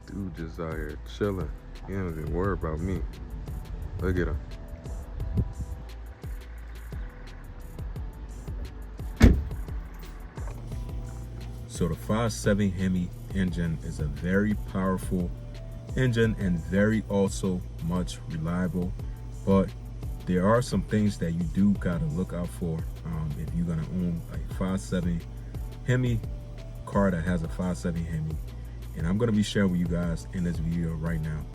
Dude just out here chilling. He don't even worry about me. Look at him. So the 5.7 Hemi engine is a very powerful engine and very also much reliable, but there are some things that you do gotta look out for if you're gonna own a 5.7 Hemi car that has a 5.7 Hemi, and I'm gonna be sharing with you guys in this video right now.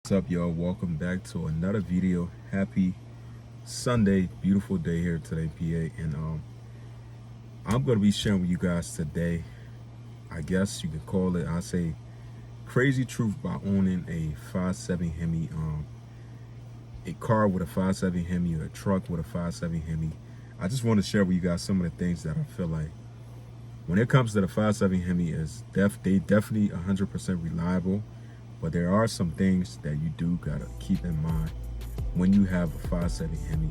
What's up, y'all? Welcome back to another video. Happy Sunday, beautiful day here today, PA, and I'm gonna be sharing with you guys today, I guess you can call it, I say, crazy truth about owning a 5.7 Hemi, a car with a 5.7 Hemi, or a truck with a 5.7 Hemi. I just want to share with you guys some of the things that I feel like when it comes to the 5.7 Hemi is they definitely 100% reliable. But there are some things that you do gotta keep in mind when you have a 5.7 Hemi.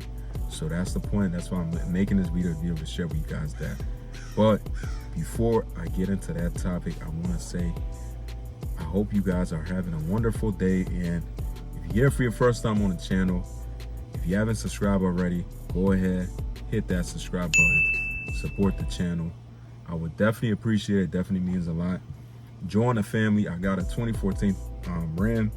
So that's the point. That's why I'm making this video to be able to share with you guys that. But before I get into that topic, I wanna say, I hope you guys are having a wonderful day. And if you're here for your first time on the channel, if you haven't subscribed already, go ahead, hit that subscribe button, support the channel. I would definitely appreciate it. Definitely means a lot. Join the family. I got a 2014 Ram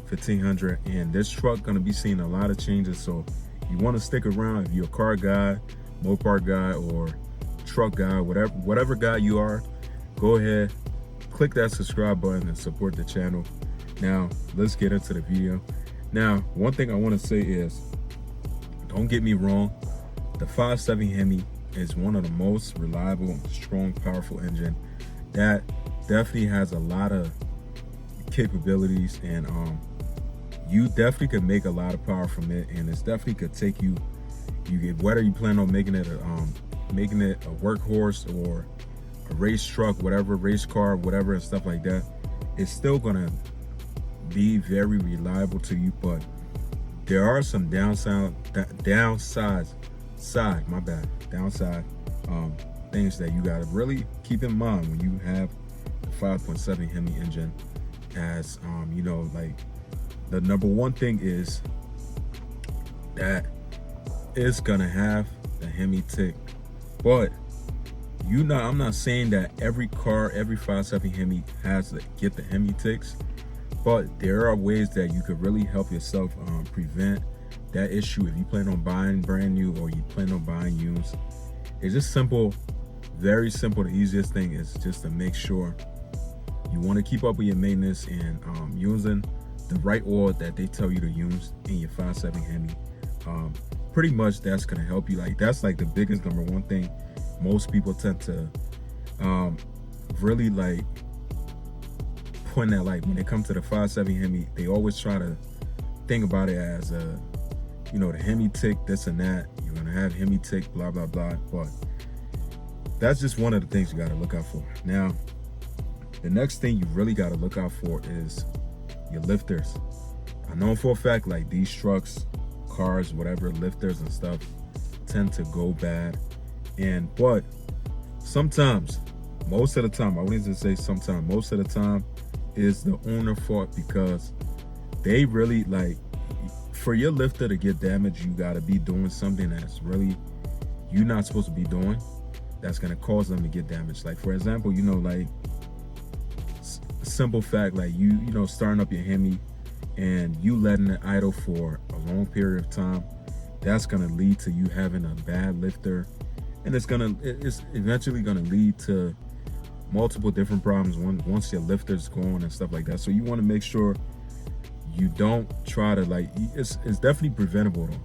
1500, and this truck gonna be seeing a lot of changes. So if you want to stick around, if you're a car guy, Mopar guy, or truck guy, whatever guy you are, go ahead, click that subscribe button and support the channel. Now let's get into the video. Now, one thing I want to say is, don't get me wrong, the 5.7 Hemi is one of the most reliable, strong, powerful engine that definitely has a lot of capabilities, and you definitely could make a lot of power from it, and it's definitely could take you whether you plan on making it a workhorse or a race truck, whatever, race car, whatever, and stuff like that. It's still gonna be very reliable to you, but there are some downside things that you gotta really keep in mind when you have the 5.7 Hemi engine. As you know, like, the number one thing is that it's gonna have the Hemi tick. But I'm not saying that every car, every 5.7 Hemi has to get the Hemi ticks, but there are ways that you could really help yourself prevent that issue if you plan on buying brand new or you plan on buying used. It's just simple, very simple. The easiest thing is just to make sure you want to keep up with your maintenance and using the right oil that they tell you to use in your 5.7 Hemi. Pretty much that's going to help you. Like, that's like the biggest number one thing most people tend to really like point at. Like, when it comes to the 5.7 Hemi, they always try to think about it as you know, the Hemi tick, this and that. You're going to have Hemi tick, blah, blah, blah. But that's just one of the things you got to look out for. Now, the next thing you really got to look out for is your lifters. I know for a fact, like, these trucks, cars, whatever, lifters and stuff tend to go bad. But sometimes, most of the time, I wouldn't even say sometimes, most of the time is the owner fault, because they really, like, for your lifter to get damaged, you got to be doing something that's really you're not supposed to be doing, that's going to cause them to get damaged. Like, for example, you know, like, simple fact, like, you know, starting up your Hemi and you letting it idle for a long period of time, that's gonna lead to you having a bad lifter, and it's eventually gonna lead to multiple different problems once your lifter's going and stuff like that. So you want to make sure you don't try to, like, it's definitely preventable though.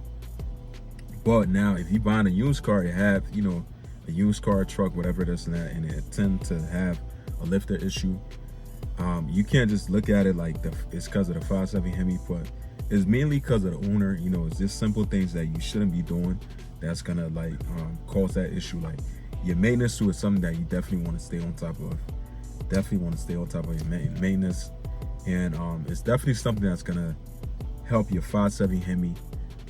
But now, if you buying a used car, you have, you know, a used car, truck, whatever this and that, and it tend to have a lifter issue, you can't just look at it like it's because of the 5.7 Hemi, but It's mainly because of the owner. You know, it's just simple things that you shouldn't be doing that's gonna like cause that issue. Like your maintenance to is something that you definitely want to stay on top of. Definitely want to stay on top of your maintenance, and it's definitely something that's gonna help your 5.7 Hemi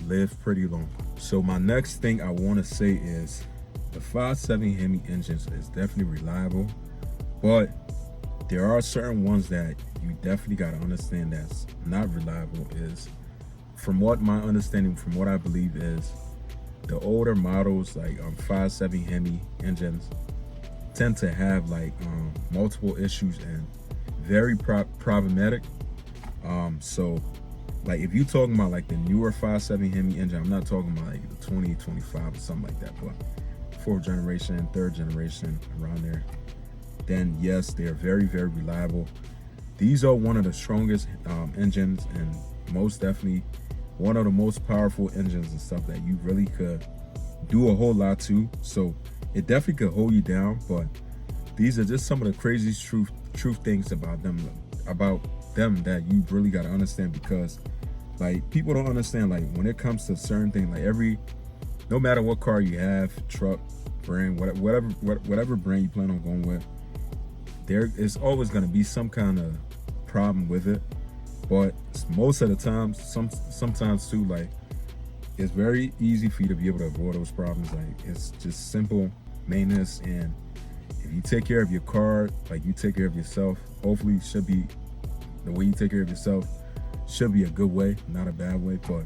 live pretty long. So my next thing I want to say is the 5.7 Hemi engines is definitely reliable, but there are certain ones that you definitely got to understand that's not reliable. Is from what my understanding, from what I believe, is the older models like 5.7 Hemi engines tend to have like multiple issues and very problematic. So like if you're talking about like the newer 5.7 Hemi engine, I'm not talking about like the 2025 or something like that, but fourth generation, third generation, around there, then yes, they're very, very reliable. These are one of the strongest engines, and most definitely one of the most powerful engines and stuff that you really could do a whole lot to. So it definitely could hold you down, but these are just some of the craziest truth things about them that you really got to understand, because like people don't understand, like when it comes to certain things, like no matter what car you have, truck, brand, whatever brand you plan on going with, there is always going to be some kind of problem with it. But most of the time, sometimes too, like it's very easy for you to be able to avoid those problems. Like it's just simple maintenance, and if you take care of your car like you take care of yourself, hopefully it should be the way you take care of yourself should be a good way, not a bad way. But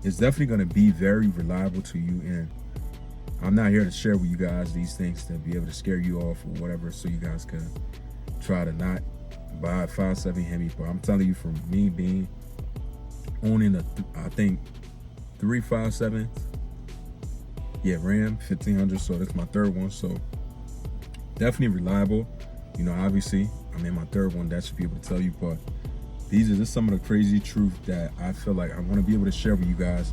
it's definitely going to be very reliable to you, and I'm not here to share with you guys these things to be able to scare you off or whatever, so you guys can try to not buy a 5.7 Hemi. But I'm telling you, from me owning I think 3.57, yeah, Ram 1500, so that's my third one. So definitely reliable. You know, obviously I'm in my third one, that should be able to tell you. But these are just some of the crazy truth that I feel like I want to be able to share with you guys,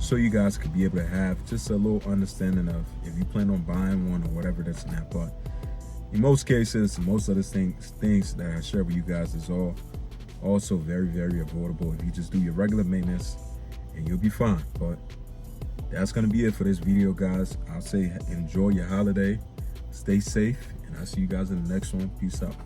so you guys could be able to have just a little understanding of if you plan on buying one or whatever this and that. But in most cases, most of the things that I share with you guys is also very, very avoidable if you just do your regular maintenance, and you'll be fine. But that's going to be it for this video, guys. I'll say enjoy your holiday, stay safe, and I'll see you guys in the next one. Peace out.